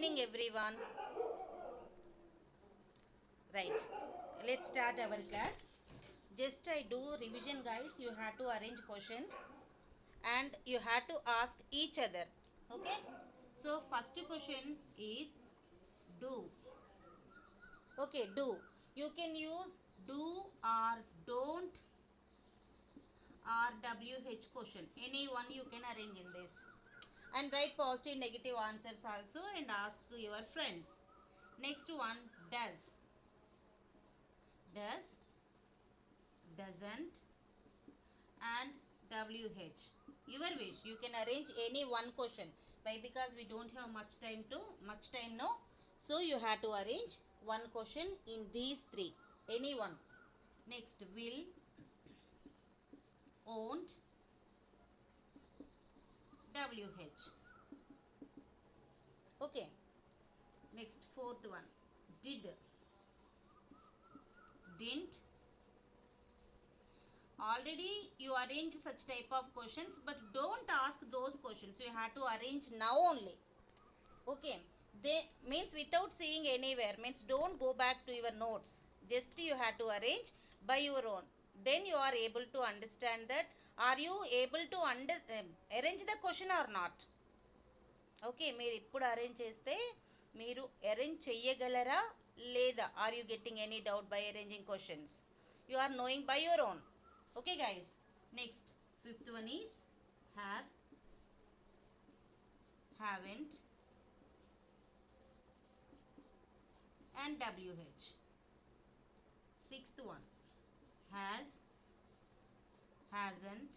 evening everyone. Right, let's start our class. Just I do revision guys. You have to arrange questions and you have to ask each other. Okay, so first question is do. Okay, do. You can use do or don't or WH question. Any one you can arrange in this. And write positive negative answers also and ask to your friends. Next one, does. Does, doesn't and WH. Your wish. You can arrange any one question. Why? Because we don't have much time now. So you have to arrange one question in these three. Any one. Next, will, won't, WH. Okay. Next, fourth one. Did, didn't. Already you arrange such type of questions, but don't ask those questions. You have to arrange now only. Okay, they means without seeing anywhere, means don't go back to your notes. Just you have to arrange by your own. Then you are able to understand that are you able to arrange the question or not. Okay, మీరు ఇప్పుడు arrange చేస్తే మీరు arrange చెయ్యగలరా లేదా? Are you getting any doubt by arranging questions? You are knowing by your own. Okay guys, next fifth one is have, haven't and WH. Sixth one, has, hasn't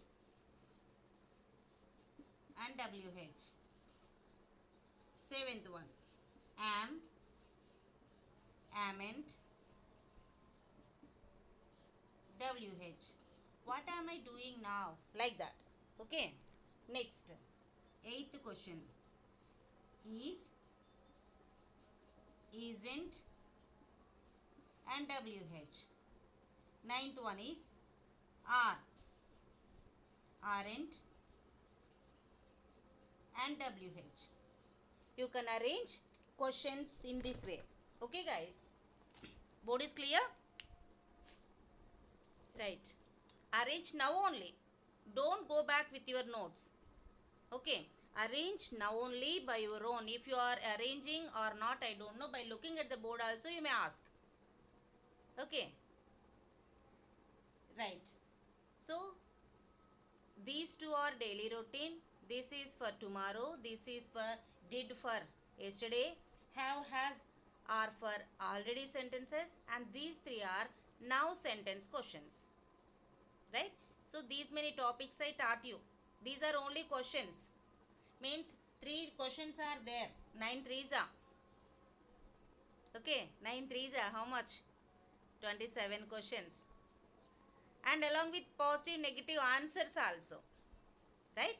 and WH. Seventh one, am, amn't, WH. What am I doing now? Like that. Okay. Next, eighth question is, isn't and WH. Ninth one is are, aren't and WH. You can arrange questions in this way. Okay guys, board is clear? Right, arrange now only. Don't go back with your notes. Okay, arrange now only by your own. If you are arranging or not, I don't know. By looking at the board also you may ask. Okay, right. So these two are daily routine. This is for tomorrow. This is for did for yesterday. Have, has are for already sentences, and these three are now sentence questions. Right? So these many topics I taught you. These are only questions. Means 3 questions are there. 9 threes are. Okay, 9 threes are how much? 27 questions. And along with positive negative answers also. Right?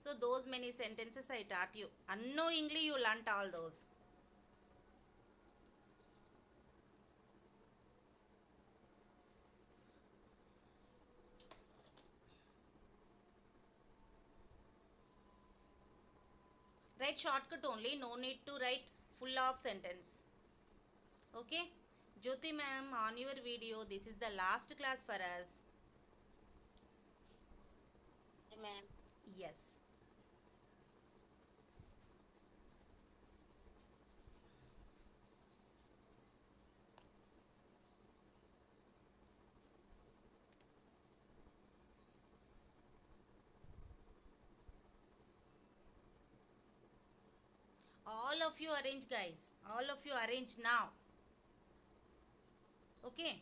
So those many sentences I taught you. Unknowingly you learnt all those. Write shortcut only, no need to write full of sentence. Okay, Jyoti ma'am, on your video, this is the last class for us. Ma'am. Yes. All of you arrange guys. All of you arrange now. Okay.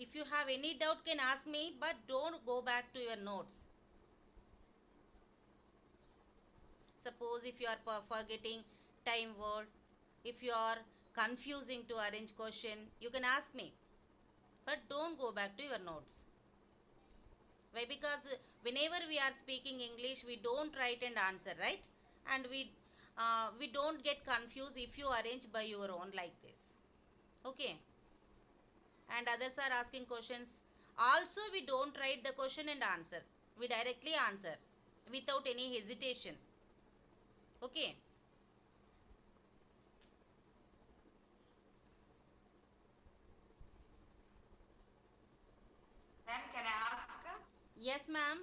If you have any doubt can ask me, but don't go back to your notes. Suppose if you are forgetting time word, if you are confusing to arrange question, you can ask me. But don't go back to your notes. Why? Because whenever we are speaking English, we don't write and answer, right? And we don't get confused if you arrange by your own like this. Okay, and others are asking questions also, we don't write the question and answer. We directly answer without any hesitation. Okay, Yes, ma'am.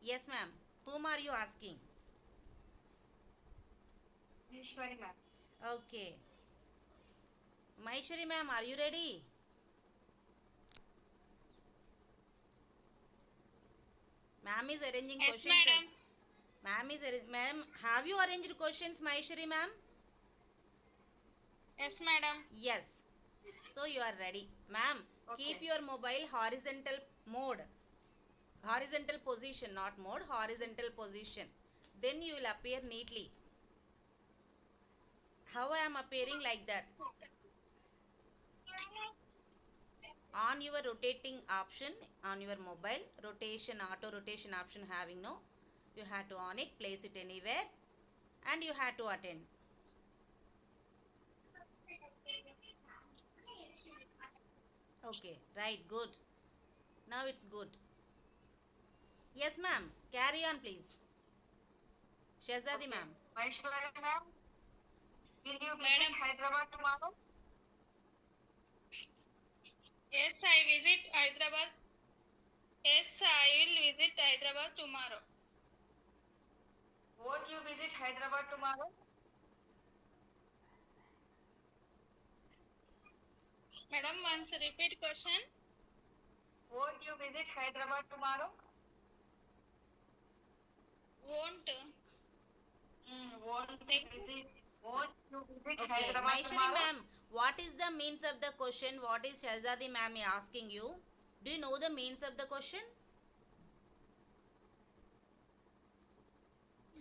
Yes, ma'am. Whom are you asking? Maheshwari ma'am. Okay. Maheshwari ma'am, are you ready? Ma'am is arranging Yes, questions. madam. Ma'am, have you arranged questions, Maheshwari ma'am? Yes, madam. Yes. So you are ready. Ma'am, keep Okay. your mobile horizontal mode. Horizontal position, not mode, horizontal position. Then you will appear neatly. How I am appearing like that? On your rotating option on your mobile, rotation, auto rotation option having no, you have to on it, place it anywhere, and you have to attend. Okay, right, good. Now it's good. Yes, ma'am. Carry on, please. Shahzadi Okay. ma'am. Maheshwari ma'am, will you visit Hyderabad tomorrow? Yes, I visit Hyderabad. Yes, I will visit Hyderabad tomorrow. Won't you visit Hyderabad tomorrow? Madam, once repeat question. Won't you visit Hyderabad tomorrow? Won't. Won't visit. Won't you visit Okay, Hyderabad Maheshwari tomorrow? ma'am, what is the means of the question? What is Shahzadi ma'am asking you? Do you know the means of the question?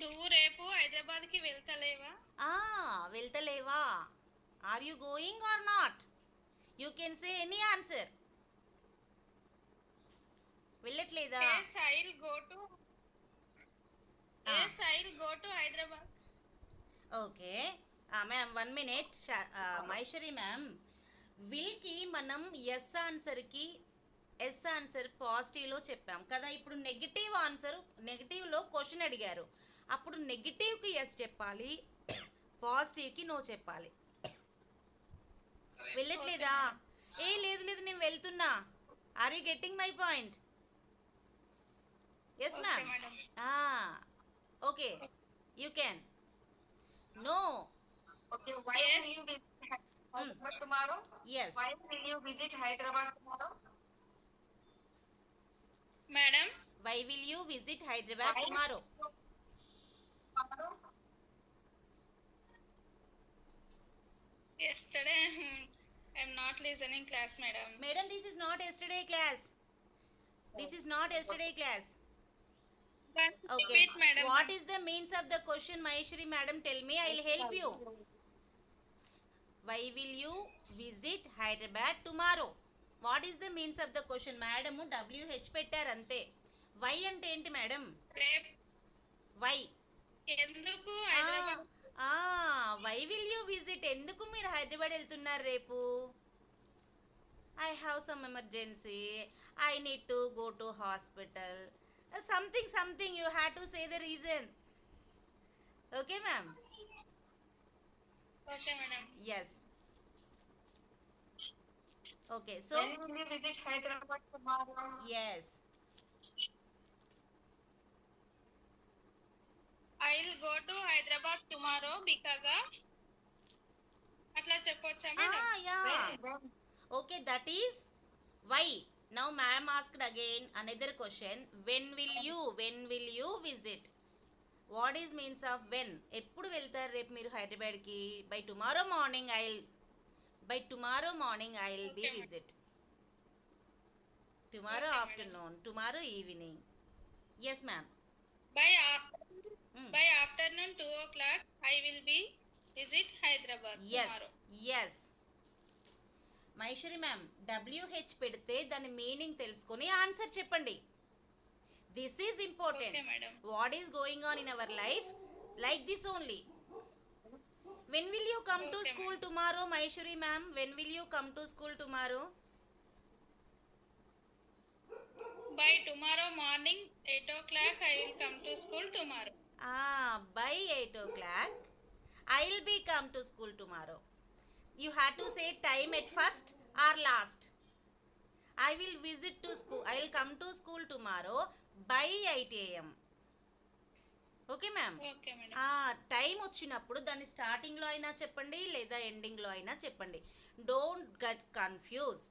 నువ్వు రేపు హైదరాబాద్ కి వెళ్తలేవా? వెళ్తలేవా? Are you going or not? You can say any answer. వెళ్ళట్లేదా? Yes, I'll go to. Yes, I'll go to Hyderabad. Okay ma'am 1 minute. Maheshwari ma'am, విల్కి మనం yes ఆన్సర్కి yes answer పాజిటివ్లో చెప్పాం కదా. ఇప్పుడు నెగిటివ్ ఆన్సర్, నెగిటివ్లో క్వశ్చన్ అడిగారు, అప్పుడు నెగిటివ్కి ఎస్ చెప్పాలి, పాజిటివ్కి నో చెప్పాలి. వెళ్ళట్లేదా? ఏ లేదు లేదు, నేను వెళ్తున్నా. Are you getting my point? Yes ma'am. Okay, you can. No. Okay, why will you visit Hyderabad tomorrow? Yes. Why will you visit Hyderabad tomorrow? Madam, Why will you visit Hyderabad tomorrow? Yesterday I'm not listening class, madam. Madam, this is not yesterday class. This is not yesterday class. Okay. Repeat, madam. What is the means of the question, Maheshwari madam? Tell me, I'll help you. Why will you visit Hyderabad tomorrow? What is the means of the question? Madam, WH పెట్టారు అంతే. Why అంటే ఏంటి madam? రేపు Why? ఎందుకు Hyderabad? Why will you visit? ఎందుకు మీరు హైదరాబాద్ వెళ్తున్నారు రేపు? I have some emergency. I need to go to hospital. Something you had to say the reason. Okay, ma'am? Okay, madam. Yes. Okay, so When will you visit Hyderabad tomorrow? yes. I'll go to Hyderabad tomorrow because of అట్లా చెప్పొచ్చా madam? Yeah. Okay, that is why. Now ma'am asked again another question. When will you visit? What is means of when? ఎప్పుడు వెళ్తారు రేపు మీరు హైదరాబాద్కి? By tomorrow morning I'll be Okay, visit. Tomorrow Okay, afternoon, tomorrow evening. Yes, ma'am. By afternoon 2 o'clock I will be visit Hyderabad Yes, tomorrow. yes. Maheshwari ma'am, WH పెడితే దాని meaning తెలుసుకొని answer చెప్పండి. This is important. Okay, madam. What is going on in our life like this only. When will you come to Okay, school tomorrow, Maheshwari ma'am? When will you come to school tomorrow? By tomorrow morning 8 o'clock I will come to school tomorrow. By 8 o'clock I'll be come to school tomorrow. You had to say time at first or last. I will visit to school. I will come to school tomorrow by 8 a.m. Okay ma'am. Okay madam. Time వచ్చినప్పుడు దాన్ని స్టార్టింగ్లో అయినా చెప్పండి లేదా ఎండింగ్లో అయినా చెప్పండి. Don't get confuse.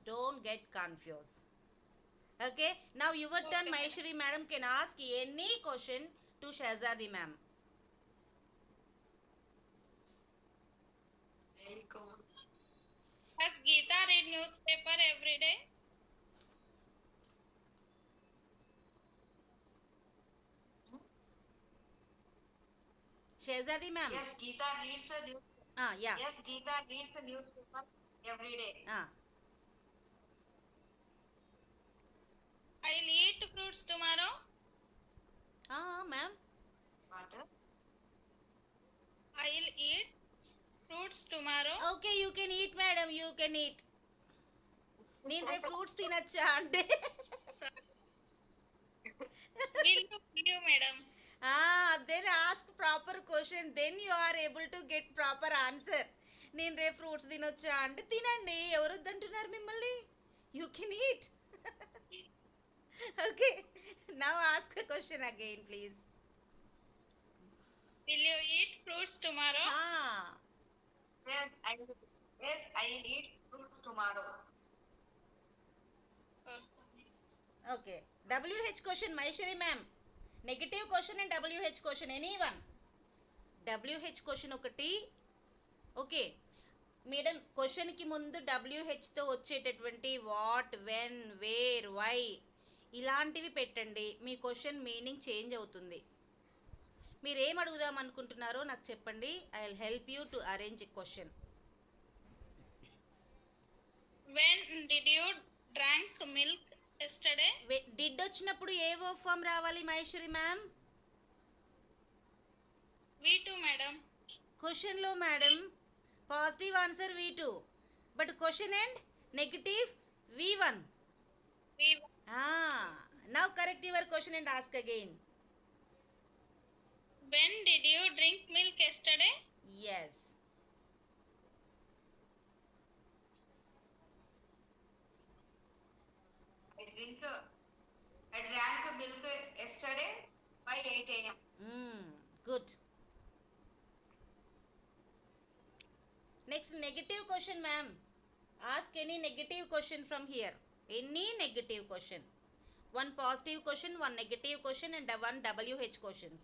Okay, now your turn. Maheshwari madam can ask any question to Shahzadi ma'am. Does Geeta read newspaper every day? Shahzadi ma'am. Yes, Geeta reads a newspaper. Yeah. Yes, Geeta reads a newspaper every day. I'll eat fruits tomorrow. Ma'am. What? I'll eat fruits tomorrow. Okay, you can eat, madam. You can eat. నేను రేపు fruits తినచ్చా అంటే Will you, madam? Then ask proper question. Then you are able to get proper answer. నేను రేపు fruits తినొచ్చా అంటే తినండి, ఎవరు వద్దంటున్నారు మిమ్మల్ని. You can eat. Okay, now ask a question again, please. Will you eat fruits tomorrow? Yes, I'll eat fruits tomorrow. Okay. WH question, Maheshwari ma'am. Negative question and WH question, anyone? WH question ఒకటి. Okay madam, క్వశ్చన్కి ముందు WHతో వచ్చేటటువంటి what, when, wear, why ఇలాంటివి పెట్టండి. మీ question meaning change అవుతుంది. మీరు ఏం అడుగుదాం అనుకుంటున్నారో నాకు చెప్పండి. I will help you to arrange a question. When did you drank milk yesterday? Did వచ్చినప్పుడు ఏ వర్బ్ ఫామ్ రావాలి మహేశ్వరి మ్యామ్? V2 madam. క్వశ్చన్లో madam positive answer V2, but question and negative V1. V1. Now correct your question and ask again. When did you drink milk yesterday? Yes. I drank milk yesterday by 8 a.m. Good. Next, negative question, ma'am. Ask any negative question from here. Any negative question. One positive question, one negative question, and one WH questions.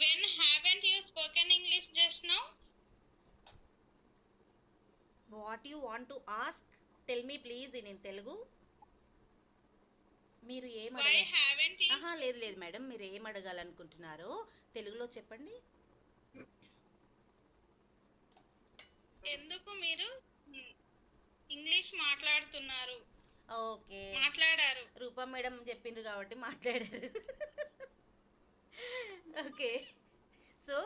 When haven't you spoken English just now? What you want to ask? Tell me please in Telugu. మీరు ఏం Why haven't you? లేదు madam, మీరు ఏం అడగాలనుకుంటున్నారో తెలుగులో చెప్పండి. ఎందుకు మీరు English మాట్లాడుతున్నారు? ఓకే, మాట్లాడారు. రూపా మేడం చెప్పిండ్రు కాబట్టి మాట్లాడారు. ఓకే, సో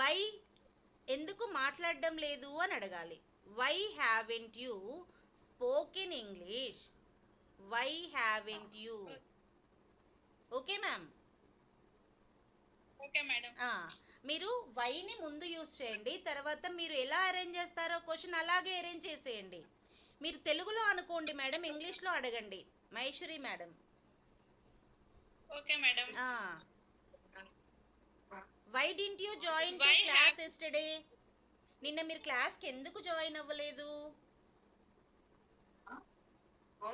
వై ఎందుకు మాట్లాడడం లేదు అని అడగాలి. Why haven't you spoken English? Why haven't you? Okay ma'am. Okay madam. మీరు వైని ముందు యూజ్ చేయండి, తర్వాత మీరు ఎలా అరేంజ్ చేస్తారో క్వశ్చన్ అలాగే అరేంజ్ చేసేయండి. మీరు తెలుగులో అనుకోండి మేడం, ఇంగ్లీష్లో అడగండి Maheshwari madam. Okay madam. Why didn't you join to class yesterday? నిన్న మీరు క్లాస్కి ఎందుకు జాయిన్ అవ్వలేదు?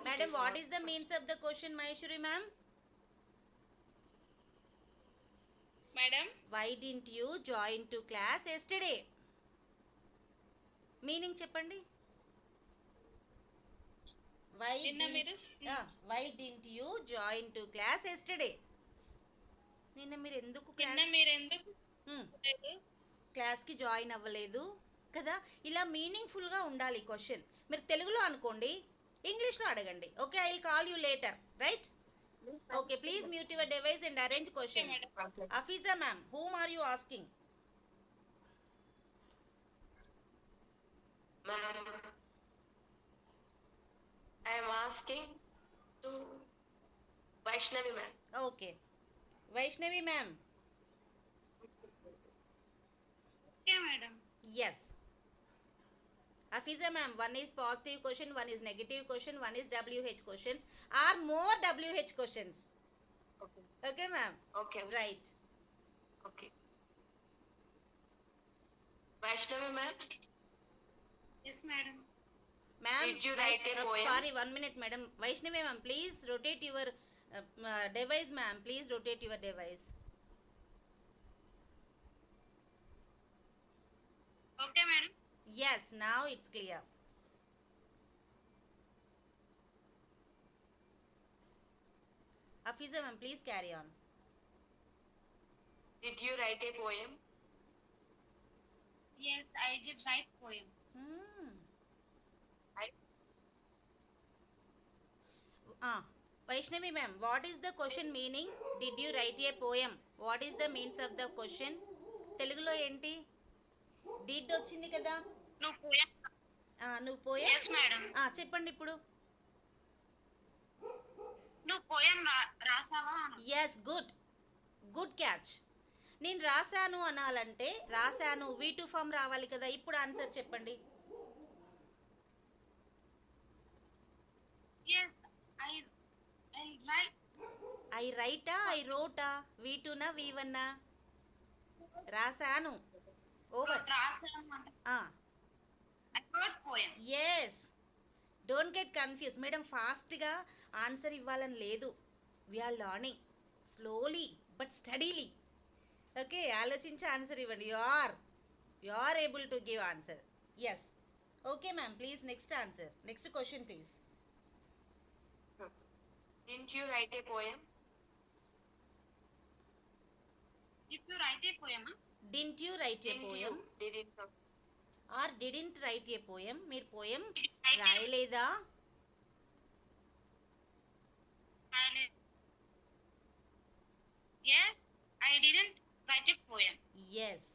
Madam, what is the means of the question Maheshwari ma'am? Madam, why didn't you join to class yesterday? Meaning చెప్పండి. Why didn't you join to class yesterday? నిన్న మీరు ఎందుకు క్లాస్కి జాయిన్ అవ్వలేదు కదా. ఇలా మీనింగ్ఫుల్గా ఉండాలి క్వశ్చన్. మీరు తెలుగులో అనుకోండి, ఇంగ్లీష్లో అడగండి. Okay, I will call you later, right? Okay, please mute your device and arrange questions. Okay. Afiza ma'am, whom are you asking? Ma'am, I am asking to Vaishnavi ma'am. Okay. Vaishnavi ma'am. Okay madam. Yes. Afiza ma'am, one is positive question, one is negative question, one is WH questions, or more WH questions. Okay. Okay ma'am? Okay. Right. Okay. Vaishnavi ma'am, Yes, madam. Ma'am, did you write a poem? sorry, 1 minute madam. Vaishnavi ma'am, please rotate your device ma'am. Please rotate your device. Okay, madam. Yes, now it's clear. Afiza ma'am, please carry on. Did you write a poem? Yes, I did write poem. Hmm. I- Vaishnavi ma'am, what is the question meaning? Did you write a poem? What is the means of the question? తెలుగులో ఏంటి? Did వచ్చింది కదా? No poem. నువ్వు poem Yes, madam. చెప్పండి ఇప్పుడు. No poem రాసావా? Yes, good good catch. నేను రాశాను అనాలంటే రాశాను V2 ఫామ్ రావాలి కదా. ఇప్పుడు ఆన్సర్ చెప్పండి. Yes, I write. ఐ రైటా ఐ రోటా? V2నా V1నా? రాశాను. ఓవర్. రాసాను అంటే I wrote poem. Yes, don't get confuse madam. ఫాస్ట్గా ఆన్సర్ ఇవ్వాలని లేదు. We're learning slowly but steadily. Okay, ఆలోచించి ఆన్సర్ ఇవ్వండి. You are able to give answer. Yes. Okay ma'am, please next answer. Next question please. Didn't you write a poem? If you write a poem, didn't you write a Didn't poem you? Didn't you? Or didn't write a poem? మీరు poem write a- రాయలేదా? Yes, I didn't write a poem. Yes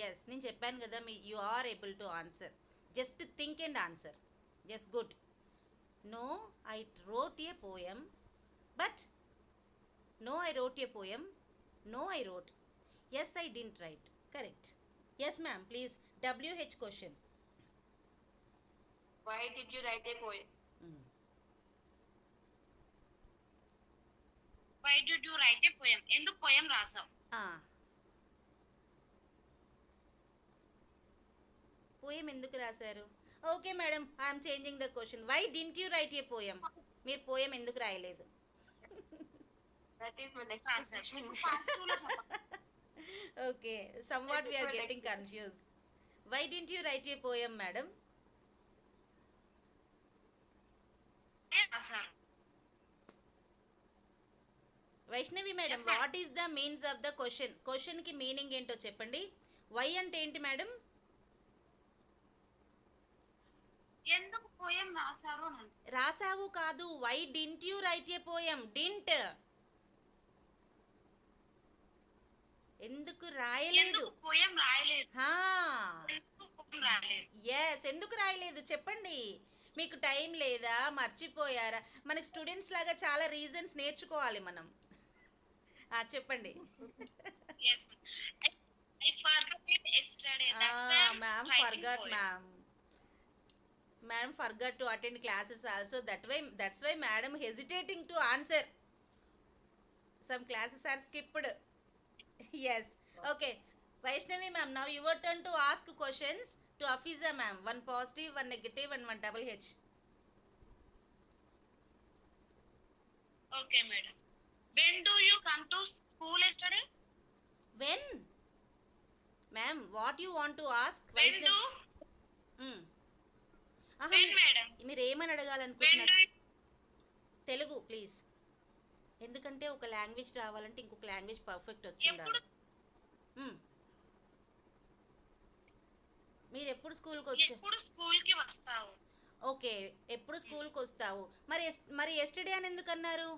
yes, నేను చెప్పాను కదా, you are able to answer. Just think and answer. Just good. No I wrote a poem, but no I wrote a poem, no I wrote, yes I didn't write. Correct. Yes ma'am, please WH question. Why did you write a poem? Why did you write a poem? ఎందుకు poem రాసావు? Poem ఎందుకు రాశారు? Okay madam, I'm changing the question. Why didn't you write a poem? మీరు poem ఎందుకు రాయలేదు? That is my next రాశారు. question. Part 2 లో చెప్పండి. Okay, somewhat we are That is my getting next confused. Why didn't you write a poem, madam? రాశారు. Vaishnavi madam, Yes, ma'am. What is the means of the question? Question కి meaning ఏంటో చెప్పండి. Why అంటే ఏంటి madam? ఎందుకు poem రాశారు అని అంటే. రాసావు కాదు. Why didn't you write a poem? Didn't. ఎందుకు రాయలేదు? ఎందుకు poem రాయలేదు? ఎందుకు poem రాయలేదు? ఎస్, ఎందుకు రాయలేదు చెప్పండి. మీకు టైం లేదా? మర్చిపోయారా? మనకి స్టూడెంట్స్ లాగా చాలా రీజన్స్ నేర్చుకోవాలి మనం. చెప్పండి. Yes. I forgot it yesterday. That's why I'm ma'am writing forgot poem. Ma'am. Madam forgot to attend classes also. That's why madam hesitating to answer. Some classes are skipped. Yes. Okay. Vaishnavi ma'am, now your turn to ask questions to Afiza ma'am. One positive, one negative, and one WH. Okay, madam. When do you come to school yesterday? When? Ma'am, what you want to ask? When do? When, madam? మీరు ఏమని When అడగాలనుకుంటున్నారు? do you? Telugu please. ఎందుకంటే ఒక language రావాలంటే ఇంకొక language perfect వచ్చి ఎప్పుడు? ఉండాలి. మీరు ఎప్పుడు స్కూల్కి వచ్చారు? ఎప్పుడు స్కూల్ కి వస్తావు? ఓకే, ఎప్పుడు స్కూల్కి వస్తావు? మరి ఎస్టర్డే అని ఎందుకు అన్నారు?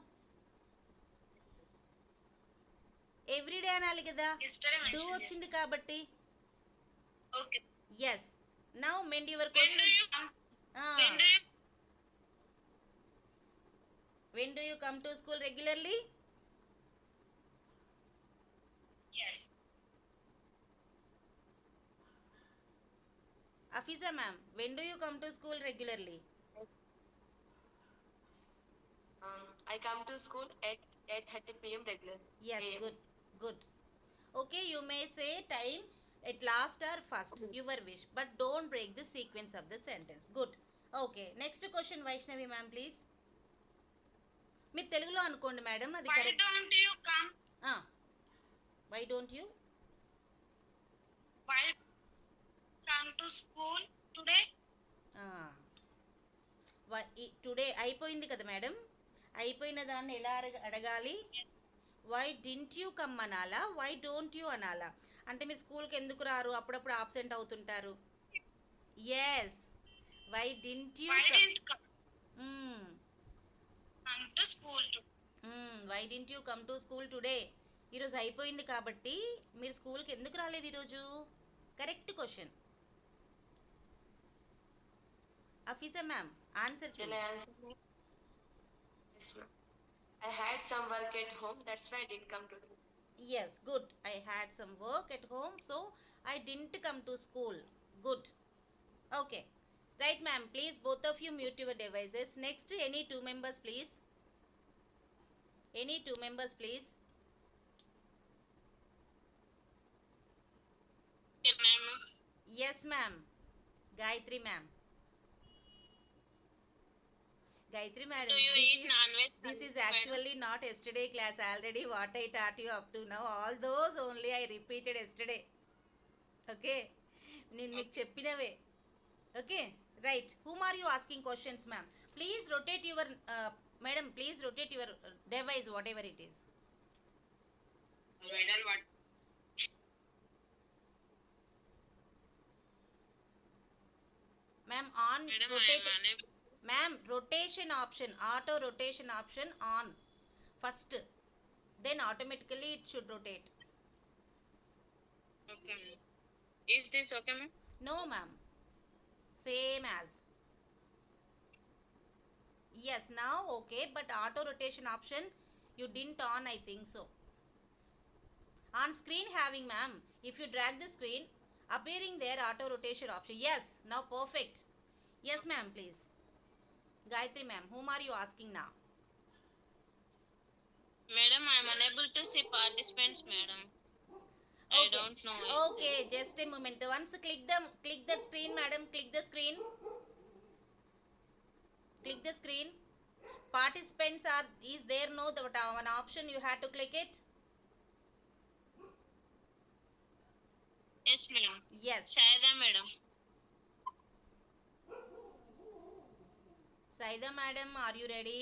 ఎవ్రీడే అనాలి కదా. Yesterday డూ mention వచ్చింది కాబట్టి. Okay. Yes. Now mend your When do question. you come? When do you? When do you come to school regularly? Yes. Afiza ma'am, when do you come to school regularly? Yes. I come to school at 8:30 p.m. regular. Yes, AM. good, good. Okay, you may say time at last or first, your wish, but don't break the sequence of the sentence. Good. Okay, next question, Vaishnavi ma'am, please. మీరు తెలుగులో అనుకోండి madam, అది Why correct. don't you come? Why don't you? Why come to school today? Today అయిపోయింది కదా madam, అయిపోయిన దాన్ని ఎలా అడగాలి? Yes. Why didn't you come అనాలా, వై డోంట్ యూ అనాలా? అంటే మీరు స్కూల్కి ఎందుకు రారు, అప్పుడప్పుడు ఆబ్సెంట్ అవుతుంటారు. Yes, why didn't you Why didn't come to school today? Why didn't you come to school today? ఈరోజు అయిపోయింది కాబట్టి మీరు స్కూల్కి ఎందుకు రాలేదు ఈరోజు? Correct question. అఫీసా ma'am, answer Shall I answer? Yes, ma'am. I had some work at home. That's why I didn't come today. Yes, good. I had some work at home, so I didn't come to school. Good. Okay. Right, ma'am. Please, both of you mute your devices. Next, any two members, please. Any two members, please. Okay, ma'am. Yes, ma'am. Gayatri, ma'am. Gayatri, madam. Do you eat non-veg? This is actually not yesterday class. Already what I taught you up to now, all those only I repeated yesterday. Okay? నేను మీకు చెప్పినవే. Okay? Right. Whom are you asking questions, ma'am? Please rotate your, madam, please rotate your device, whatever it is. Madam, what? Ma'am, on Madam, I rotate. am unable. Ma'am, rotation option, auto rotation option on first, then automatically it should rotate. Okay, ma'am. Is this okay, ma'am? No, ma'am, same as. Yes, now okay, but auto rotation option you didn't on, I think so. On screen having, ma'am, if you drag the screen, appearing there auto rotation option. Yes, now perfect. Yes, ma'am, please. Gayatri ma'am, whom are you asking now? Madam, I am unable to see participants, madam. I Okay. don't know. Okay, just a moment. Once click the screen, madam. Click the screen. Click the screen. Participants are, is there no one option you had to click it? Yes, madam. Yes. Shaida, madam. Saida madam, are you ready?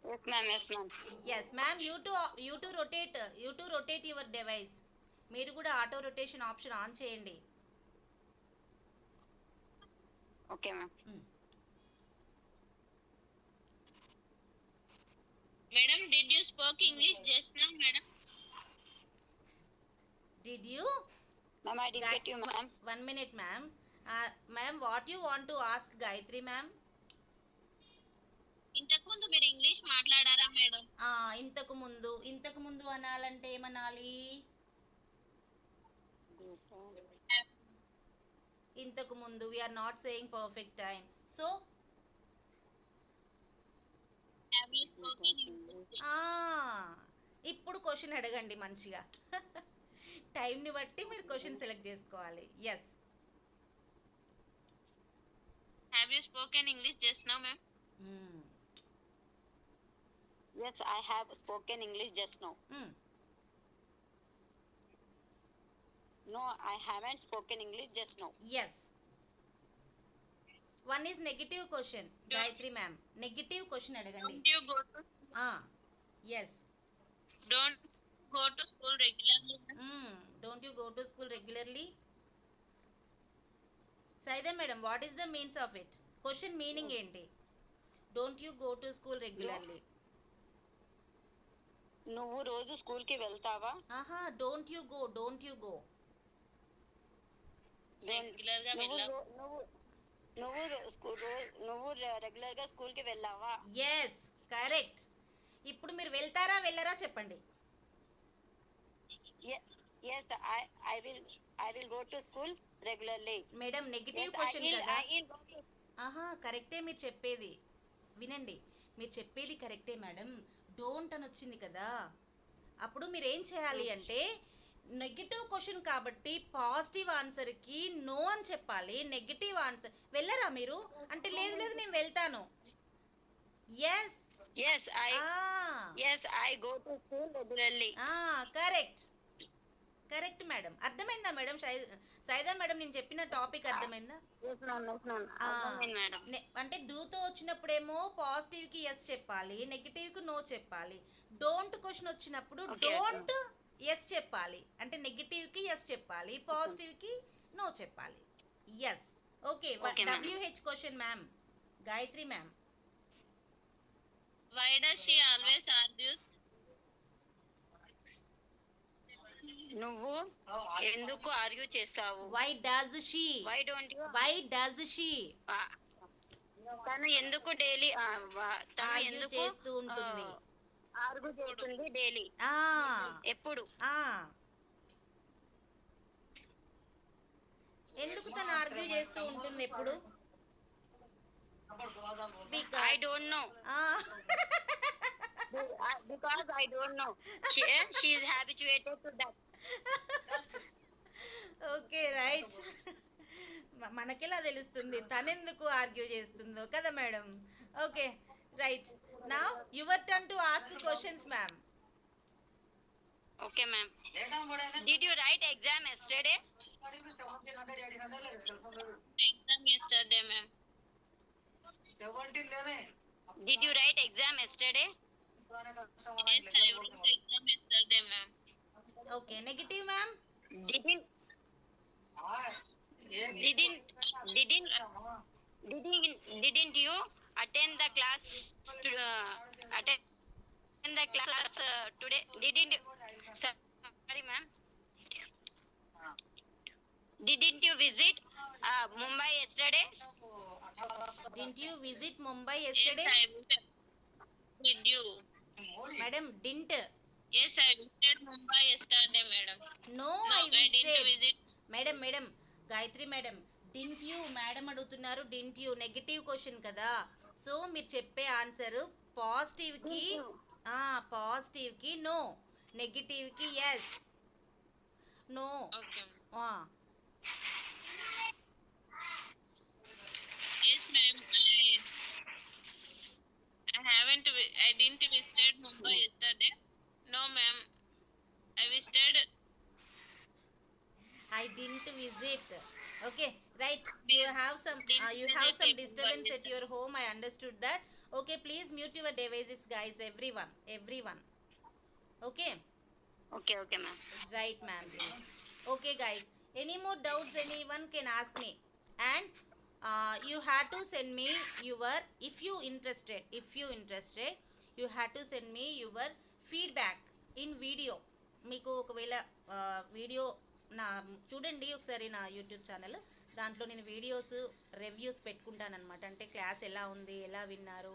Yes, ma'am. Yes, ma'am. Yes, ma'am. You to rotate your device. మీరు కూడా auto rotation option on చేయండి. Okay, ma'am. Madam, did you spoke English just now, madam? Did you? Ma'am, I didn't get you, ma'am. 1 minute, ma'am. Ma'am, what you want to ask Gayatri ma'am? ఇంతకు ముందు మీరు English మాట్లాడారా madam? ఇంతకు ముందు అనాలంటే ఏమనాలి? ఇంతకు ముందు we are not saying perfect time. So Have you spoken English? ఇప్పుడు క్వశ్చన్ అడగండి మంచిగా. టైంని బట్టి మీరు క్వశ్చన్ సెలెక్ట్ చేసుకోవాలి. Yes. Have you spoken English just now, ma'am? Yes, I have spoken English just now. No, I haven't spoken English just now. Yes. One is negative question. Gayatri ma'am, negative question అడగండి. Don't you go to Yes. don't go to school regularly? Don't you go to school regularly? Saida madam, what is the means of it? Question meaning ఏంటి? Don't you go to school regularly? నువ్వు రోజు school కి వెళ్తావా? Don't you go. Regular గా వెళ్ళాం. నువ్వు regular గా school కి వెళ్ళావా? Yes, correct. ఇప్పుడు మీరు వెళ్తారా వెళ్ళరా చెప్పండి. Yes, I will go to school regularly. Madam negative Yes, question కదా. I will go to. ఆహా, కరెక్టే మీరు చెప్పేది. వినండి, మీరు చెప్పేది కరెక్టే మేడం. డోంట్ అని వచ్చింది కదా, అప్పుడు మీరు ఏం చేయాలి అంటే నెగిటివ్ క్వశ్చన్ కాబట్టి పాజిటివ్ ఆన్సర్కి నో అని చెప్పాలి. నెగిటివ్ ఆన్సర్ వెళ్ళరా మీరు అంటే లేదు లేదు నేను వెళ్తాను. Yes Yes, I go to school regularly. Correct correct madam. అర్థమైందా మేడం? సైదా మేడం నేను చెప్పిన టాపిక్ అర్థమైందా? Yes, ma'am. Yes, ma'am. అర్థమైంది మేడం. అంటే డూతో వచ్చినప్పుడేమో పాజిటివ్కి ఎస్ చెప్పాలి, నెగిటివ్కి నో చెప్పాలి. డోంట్ క్వశ్చన్ వచ్చినప్పుడు Okay, డోంట్ ఎస్ చెప్పాలి, అంటే నెగిటివ్కి ఎస్ చెప్పాలి, పాజిటివ్కి నో చెప్పాలి. Yes okay. Okay, ma'am. WH question ma'am, Gayatri ma'am. Why does she always argue? నువ్వు ఎందుకు ఆర్గ్యూ చేస్తావు? Why does she, Why don't you? Why does she తను ఎందుకు డైలీ తను ఆర్గ్యూ ఎందుకు చేస్తూ ఉంటుంది. ఆర్గ్యూ చేస్తుంది డైలీ? ఆ ఎప్పుడు? ఆ ఎందుకు తను ఆర్గ్యూ చేస్తూ ఉంటుంది ఎప్పుడు? I don't know. Because I don't know. She is habituated to that. Okay right. మనకెలా తెలుస్తుంది తనెందుకు ఆర్గ్యూ చేస్తుందో కదా madam. Okay right. Now your turn to ask questions ma'am. Okay, ma'am. Did you write exam yesterday? Exam yesterday, ma'am. Did you write exam yesterday? Yes, I wrote exam yesterday, ma'am. Okay negative ma'am. Didn't you attend the class today? Didn't you? Sorry, ma'am. Didn't you visit Mumbai yesterday? Didn't you visit Mumbai Yes, yesterday? I visited. Did you? Madam didn't. Yes, I visited Mumbai yesterday, madam. No No, I I didn't visited. visit. Madam madam Gayatri madam, didn't you madam అడుగుతున్నారు. Didn't you negative question కదా, so మీరు చెప్పే answer పాజిటివ్కి పాజిటివ్కి no, నెగిటివ్కి yes. No. Okay. Yes, ma'am. I didn't visit Mumbai yesterday. No, ma'am. I visited. I didn't visit. Okay, right. Didn't You have some visit disturbance Mumbai at your home. I understood that. Okay, please mute your devices, guys. Everyone. Okay, Okay, ma'am. right, ma'am. Please. Okay, guys. Any more doubts? Anyone can ask me. And you had to send me your, if you interested, you had to send me your feedback in video. మీకు ఒకవేళ video నా చూడండి ఒకసారి నా YouTube channel, దాంట్లో నేను videos reviews పెట్టుకుంటానమాట. అంటే class ఎలా ఉంది, ఎలా విన్నారు,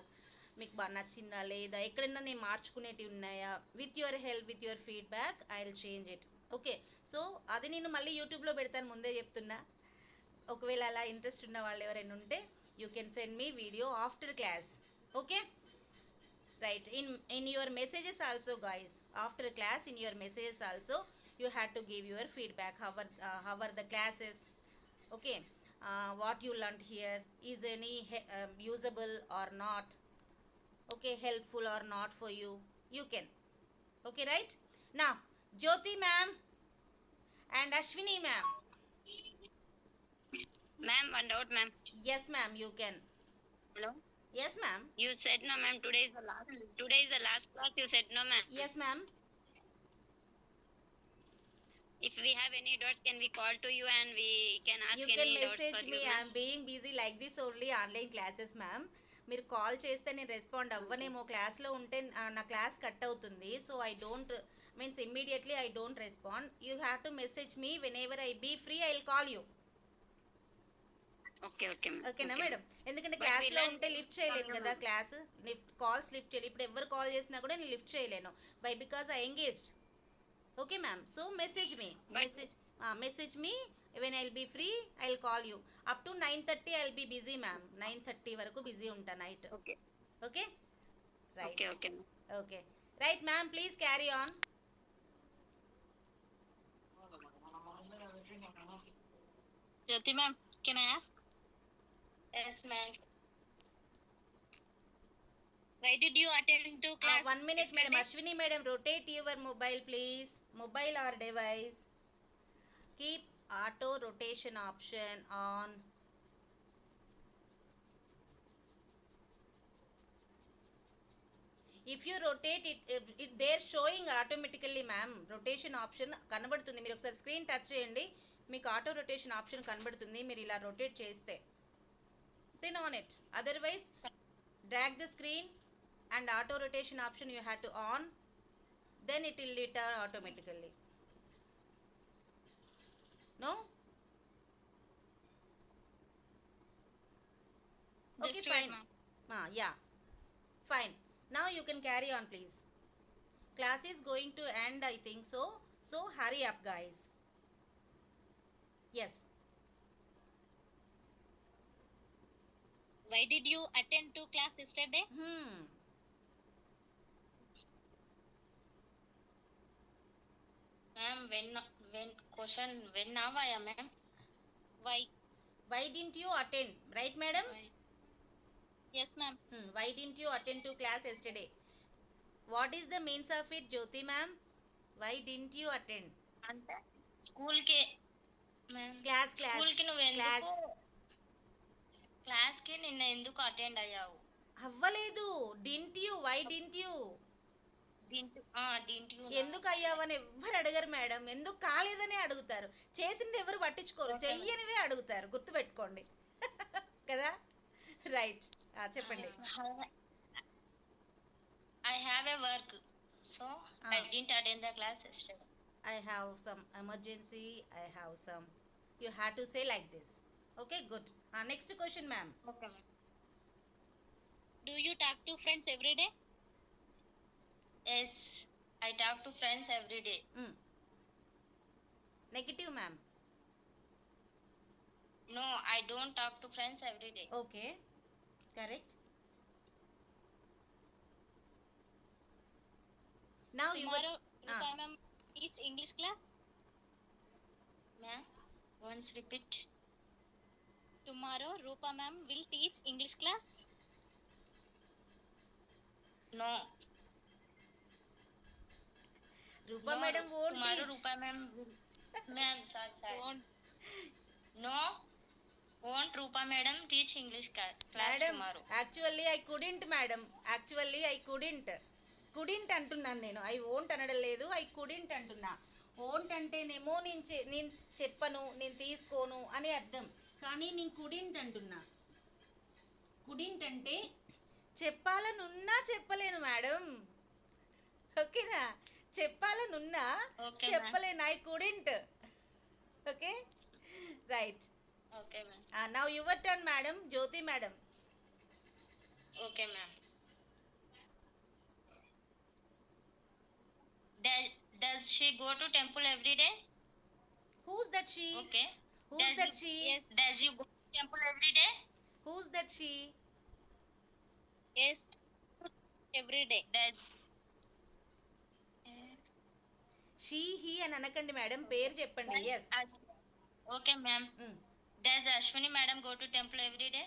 మీకు బాగా నచ్చిందా లేదా, ఎక్కడైనా నేను మార్చుకునేటివి ఉన్నాయా, with your help, with your feedback I will change it. Okay, so అది నేను మళ్ళీ యూట్యూబ్లో పెడతాను, ముందే చెప్తున్నా. ఒకవేళ అలా ఇంట్రెస్ట్ ఉన్న వాళ్ళు ఎవరైనా ఉంటే you can send me video after class. Okay right. in your messages also, guys, after class in your messages also you had to give your feedback, how are the classes. Okay, what you learned here, is any usable or not, okay, helpful or not for you, you can. Okay, right. Now Jyoti ma'am and Ashwini ma'am. Ma'am, one doubt, ma'am. Yes ma'am, you can. Hello. Yes ma'am. You said no, ma'am. Today is the last class. You said no, ma'am. Yes ma'am. If we have any doubts, can we call to you and we can ask You any can doubts message for me. you, I ma'am? am being busy like this only online classes ma'am. మీరు call చేస్తే నేను respond అవ్వనేమో, క్లాస్లో ఉంటే నా class cut అవుతుంది. So I don't means immediately I don't respond. You have to message me when ever I be free, I will call you. Okay, ma'am. ఓకేనా Okay. Madam? ఎందుకంటే But క్లాస్లో we'll ఉంటే lift చేయలేను కదా, class calls lift చేయలేదు. ఇప్పుడు ఎవరు call చేసినా కూడా నేను లిఫ్ట్ చేయలేను, because I engaged. Okay, ma'am. So message me. But- Message me when I'll be free. I'll call you. Up to 9:30 I'll be busy, ma'am. 9:30 వరకు busy ఉంటా night. Okay. Okay? Right. Okay, okay, ma'am. Okay. Right, ma'am. Please carry on. Jyoti ma'am, can I ask? Yes, ma'am. Why did you attend to class? 1 minute, madam. yesterday? Ashwini, madam, rotate your mobile, please. Mobile or device. Keep auto rotation option on. If you rotate it they're showing automatically, ma'am. Rotation option కనబడుతుంది. మీరు ఒకసారి screen touch చేయండి, మీకు auto rotation option కనబడుతుంది. మీరు ఇలా rotate చేస్తే then on it. Otherwise, drag the screen and auto rotation option you have to on, then it will return automatically. No? Okay, Just wait, fine. ma'am. Yeah, fine. Now you can carry on, please. Class is going to end, I think so. So hurry up, guys. Yes. Why did you attend to class yesterday? Ma'am, when question, when now I am, ma'am? Why? Why didn't you attend? Right, madam? Yes, ma'am. Why didn't you attend to class yesterday? What is the means of it, Jyoti ma'am? Why didn't you attend? అంటే school కి ma'am Class, school కి నువ్వు class. ఎందుకు class కి నిన్న ఎందుకు attend అయ్యావు? అవ్వలేదు. Didn't you? Why didn't you? Didn't you ఎందుకు అయ్యావని ఎవ్వరు అడగరు మేడం. ఎందుకు కాలేదని అడుగుతారు. చేసింది ఎవరు పట్టించుకోరు. Okay, చెయ్యనివే అడుగుతారు. గుర్తుపెట్టుకోండి. కదా? రైట్. చెప్పండి. I have a work, so I Ah. didn't attend the class yesterday. I have some emergency. I have some. You have to say like this. Okay, good. Next question, ma'am. Okay, ma'am. Do you talk to friends every day? Yes, I talk to friends every day. Negative, ma'am. No, I don't talk to friends every day. Okay, correct. Now you Tomorrow, Ah. Rupa ma'am teach English class. Ma'am, once repeat. Tomorrow, Rupa ma'am will teach English class. No. Rupa No, madam won't tomorrow teach. Rupa ma'am will. Ma'am, sorry. Won't. No, won't Rupa madam teach English class Madam, tomorrow? actually I couldn't, madam. Actually I couldn't. Couldn't అంటున్నాను నేను. I won't అనడం లేదు. I couldn't అంటున్నా. Won't అంటేనేమో నేను చెప్పను, నేను తీసుకోను అని అర్థం. కానీ నేను కుడింట్ అంటున్నా. కుడింట్ అంటే చెప్పాలనున్నా చెప్పలేను మేడం. ఓకేనా? చెప్పాలనున్నా Okay, ma'am. చెప్పలేను. I couldn't. Okay, right. Okay, ma'am. Now your turn madam. Jyothi madam. Okay, ma'am. Does she go to temple every day? Who's that she? Okay. Who's Does that you- she? Yes. Does you go to temple every day? Who's that she? Yes. Every day. Does she he అని అనకండి madam. పేరు చెప్పండి. Yes. Okay, ma'am. Does Ashwini madam go to temple every day?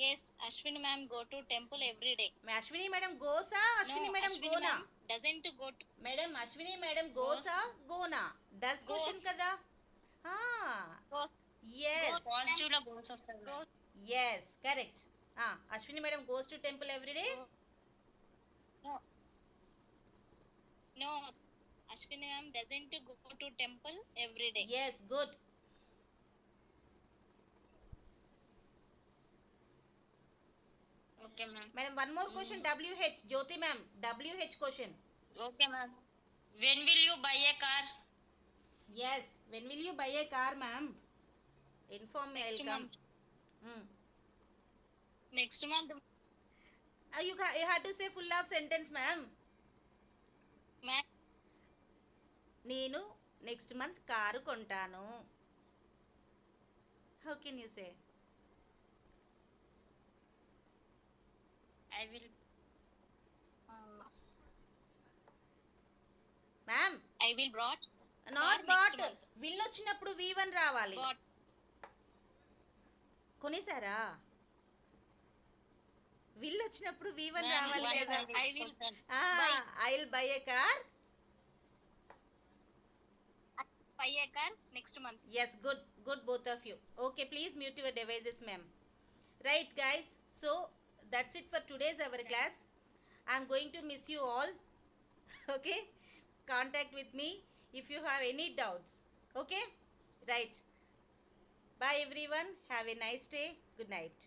Yes, Ashwini ma'am go to temple every day. Ashwini madam గోసా, Ashwini madam Ashwini గోనా? ma'am doesn't go to. Madam Ashwini madam గోసా గోనా? Does question Goes. కదా. Goes. Yes Positive లో goes వస్తుంది. Goes. Yes, correct. Ashwini madam goes to temple everyday. No. No. Ashwini ma'am doesn't go to temple every day. Yes, good. Okay, ma'am. Madam one more question. WH Jyothi ma'am. WH question. Okay, ma'am. When will you buy a car? Yes, when will you buy a car ma'am? Inform me. I Next will come. month. Next month. You have to say full of sentence, ma'am. Ma'am, నేను next month car కొంటాను. How can you say? I will. Ma'am I will brought not next bought. month. Will వచ్చినప్పుడు V1 రావాలి. bought. కొనేసారా? Will వచ్చినప్పుడు V1 Ma'am, రావాలి once కదా. I will 100%. I will buy a car. buy a car next month. Yes, good both of you. Okay, please mute your devices, ma'am. Right, guys. So that's it for today's our class. I'm going to miss you all. Okay, contact with me if you have any doubts. Okay, right. Bye everyone. Have a nice day. Good night.